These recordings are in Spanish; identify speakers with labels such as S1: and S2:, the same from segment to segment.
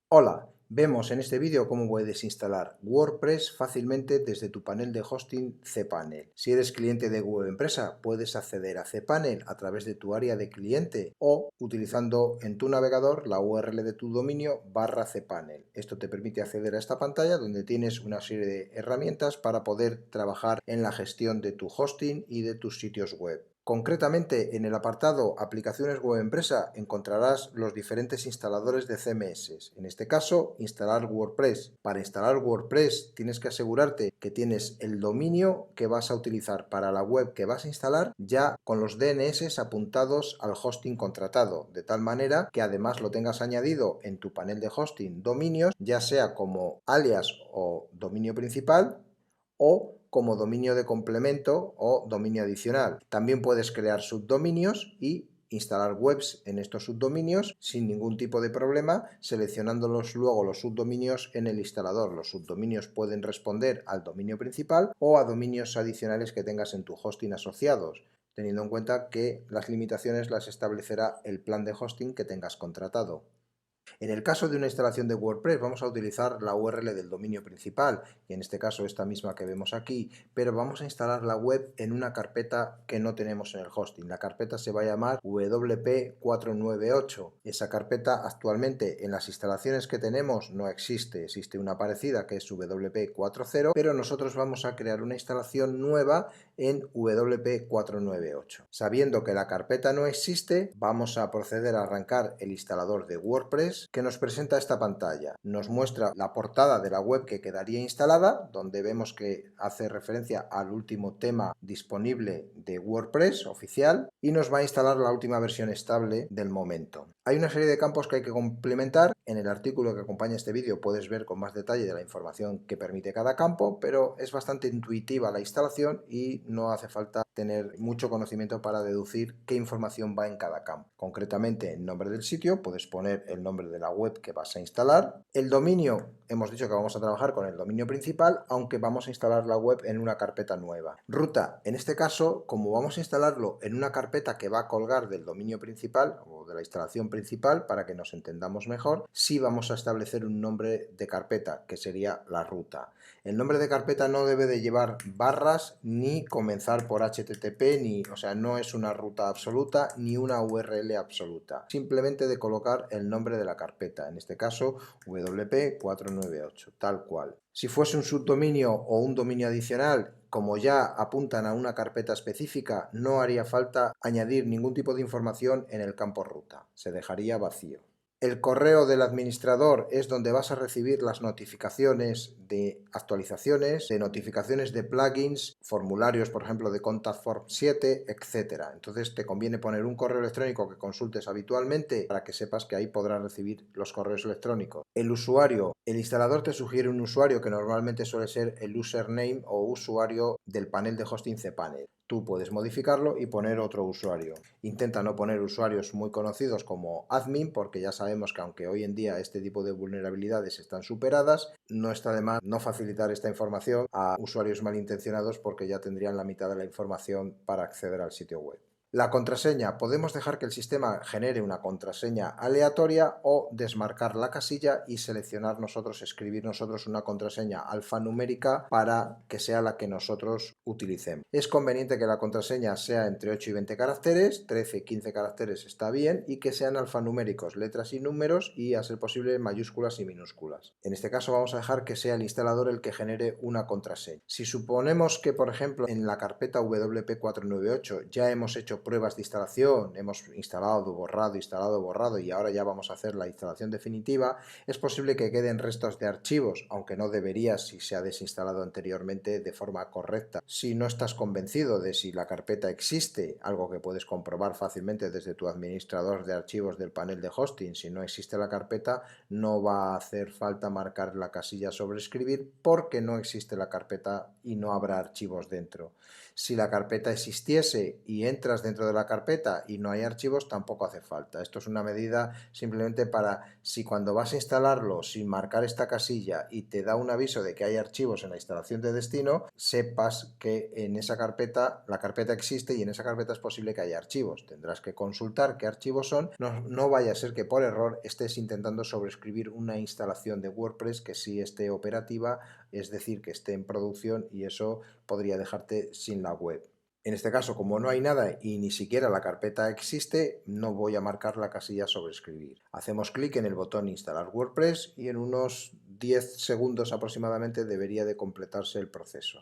S1: Hola, vemos en este vídeo cómo puedes instalar WordPress fácilmente desde tu panel de hosting cPanel. Si eres cliente de Web Empresa, puedes acceder a cPanel a través de tu área de cliente o utilizando en tu navegador la URL de tu dominio /cPanel. Esto te permite acceder a esta pantalla donde tienes una serie de herramientas para poder trabajar en la gestión de tu hosting y de tus sitios web. Concretamente, en el apartado Aplicaciones Web Empresa encontrarás los diferentes instaladores de CMS. En este caso, instalar WordPress. Para instalar WordPress tienes que asegurarte que tienes el dominio que vas a utilizar para la web que vas a instalar ya con los DNS apuntados al hosting contratado, de tal manera que además lo tengas añadido en tu panel de hosting dominios, ya sea como alias o dominio principal, o como dominio de complemento o dominio adicional. También puedes crear subdominios y instalar webs en estos subdominios sin ningún tipo de problema, seleccionándolos luego los subdominios en el instalador. Los subdominios pueden responder al dominio principal o a dominios adicionales que tengas en tu hosting asociados, teniendo en cuenta que las limitaciones las establecerá el plan de hosting que tengas contratado. En el caso de una instalación de WordPress vamos a utilizar la URL del dominio principal, y en este caso esta misma que vemos aquí, pero vamos a instalar la web en una carpeta que no tenemos en el hosting. La carpeta se va a llamar WP498. Esa carpeta actualmente en las instalaciones que tenemos no existe, existe una parecida que es WP40, pero nosotros vamos a crear una instalación nueva en WP498. Sabiendo que la carpeta no existe, vamos a proceder a arrancar el instalador de WordPress, que nos presenta esta pantalla. Nos muestra la portada de la web que quedaría instalada, donde vemos que hace referencia al último tema disponible de WordPress oficial, y nos va a instalar la última versión estable del momento. Hay una serie de campos que hay que complementar. En el artículo que acompaña este vídeo puedes ver con más detalle de la información que permite cada campo, pero es bastante intuitiva la instalación y no hace falta tener mucho conocimiento para deducir qué información va en cada campo. Concretamente, el nombre del sitio, puedes poner el nombre de la web que vas a instalar. El dominio, hemos dicho que vamos a trabajar con el dominio principal, aunque vamos a instalar la web en una carpeta nueva. Ruta, en este caso, como vamos a instalarlo en una carpeta que va a colgar del dominio principal o de la instalación principal, para que nos entendamos mejor, sí vamos a establecer un nombre de carpeta, que sería la ruta. El nombre de carpeta no debe de llevar barras ni comenzar por HTTP, o sea, no es una ruta absoluta ni una URL absoluta. Simplemente de colocar el nombre de la carpeta, en este caso WP498, tal cual. Si fuese un subdominio o un dominio adicional, como ya apuntan a una carpeta específica, no haría falta añadir ningún tipo de información en el campo ruta, se dejaría vacío. El correo del administrador es donde vas a recibir las notificaciones de actualizaciones, de notificaciones de plugins, formularios, por ejemplo, de Contact Form 7, etc. Entonces te conviene poner un correo electrónico que consultes habitualmente para que sepas que ahí podrás recibir los correos electrónicos. El usuario. El instalador te sugiere un usuario que normalmente suele ser el username o usuario del panel de hosting cPanel. Tú puedes modificarlo y poner otro usuario. Intenta no poner usuarios muy conocidos como admin, porque ya sabemos que aunque hoy en día este tipo de vulnerabilidades están superadas, no está de más no facilitar esta información a usuarios malintencionados, porque ya tendrían la mitad de la información para acceder al sitio web. La contraseña. Podemos dejar que el sistema genere una contraseña aleatoria o desmarcar la casilla y seleccionar nosotros, escribir nosotros una contraseña alfanumérica para que sea la que nosotros utilicemos. Es conveniente que la contraseña sea entre 8 y 20 caracteres, 13 y 15 caracteres está bien, y que sean alfanuméricos, letras y números, y a ser posible mayúsculas y minúsculas. En este caso vamos a dejar que sea el instalador el que genere una contraseña. Si suponemos que, por ejemplo, en la carpeta WP498 ya hemos hecho pruebas de instalación, hemos instalado, borrado y ahora ya vamos a hacer la instalación definitiva, es posible que queden restos de archivos, aunque no debería si se ha desinstalado anteriormente de forma correcta. Si no estás convencido de si la carpeta existe, algo que puedes comprobar fácilmente desde tu administrador de archivos del panel de hosting, si no existe la carpeta no va a hacer falta marcar la casilla sobre escribir porque no existe la carpeta y no habrá archivos dentro. Si la carpeta existiese y entras dentro de la carpeta y no hay archivos, tampoco hace falta. Esto es una medida simplemente para si cuando vas a instalarlo sin marcar esta casilla y te da un aviso de que hay archivos en la instalación de destino, sepas que en esa carpeta, la carpeta existe y en esa carpeta es posible que haya archivos. Tendrás que consultar qué archivos son, no vaya a ser que por error estés intentando sobreescribir una instalación de WordPress que sí esté operativa, es decir, que esté en producción, y eso podría dejarte sin la web. En este caso, como no hay nada y ni siquiera la carpeta existe, no voy a marcar la casilla sobreescribir. Hacemos clic en el botón Instalar WordPress y en unos 10 segundos aproximadamente debería de completarse el proceso.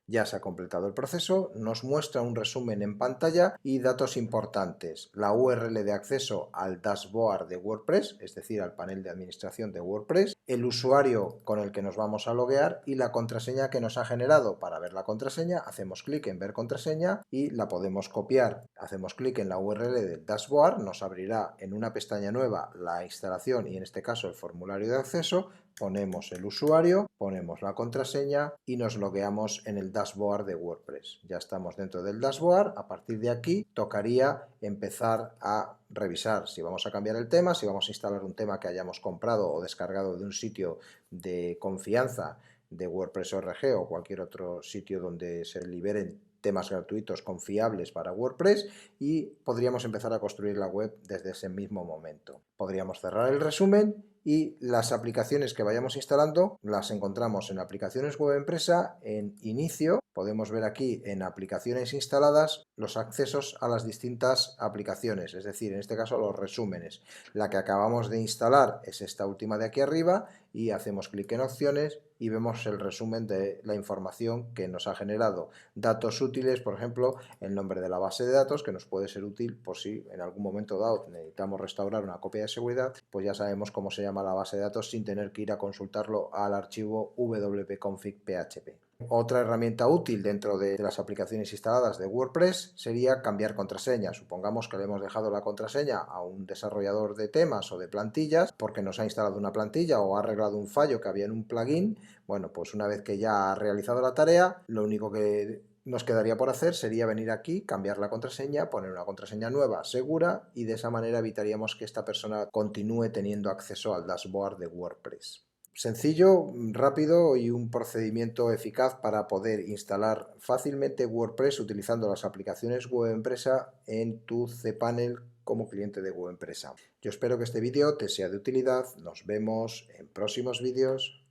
S1: Ya se ha completado el proceso, nos muestra un resumen en pantalla y datos importantes: la URL de acceso al dashboard de WordPress, es decir, al panel de administración de WordPress, el usuario con el que nos vamos a loguear y la contraseña que nos ha generado. Para ver la contraseña, hacemos clic en ver contraseña y la podemos copiar. Hacemos clic en la URL del dashboard, nos abrirá en una pestaña nueva la instalación y en este caso el formulario de acceso. Ponemos el usuario, ponemos la contraseña y nos logueamos en el dashboard de WordPress. Ya estamos dentro del dashboard. A partir de aquí tocaría empezar a revisar si vamos a cambiar el tema, si vamos a instalar un tema que hayamos comprado o descargado de un sitio de confianza de WordPress.org o cualquier otro sitio donde se liberen temas gratuitos confiables para WordPress, y podríamos empezar a construir la web desde ese mismo momento. Podríamos cerrar el resumen y las aplicaciones que vayamos instalando las encontramos en Aplicaciones Web Empresa, en Inicio. Podemos ver aquí en Aplicaciones instaladas los accesos a las distintas aplicaciones, es decir, en este caso los resúmenes. La que acabamos de instalar es esta última de aquí arriba y hacemos clic en Opciones y vemos el resumen de la información que nos ha generado. Datos útiles, por ejemplo, el nombre de la base de datos, que nos puede ser útil por si en algún momento dado necesitamos restaurar una copia de seguridad, pues ya sabemos cómo se llama la base de datos sin tener que ir a consultarlo al archivo wp-config.php. Otra herramienta útil dentro de las aplicaciones instaladas de WordPress sería cambiar contraseña. Supongamos que le hemos dejado la contraseña a un desarrollador de temas o de plantillas porque nos ha instalado una plantilla o ha arreglado un fallo que había en un plugin. Bueno, pues una vez que ya ha realizado la tarea, lo único que nos quedaría por hacer sería venir aquí, cambiar la contraseña, poner una contraseña nueva, segura, y de esa manera evitaríamos que esta persona continúe teniendo acceso al dashboard de WordPress. Sencillo, rápido y un procedimiento eficaz para poder instalar fácilmente WordPress utilizando las aplicaciones Web Empresa en tu cPanel como cliente de Web Empresa. Yo espero que este vídeo te sea de utilidad. Nos vemos en próximos vídeos.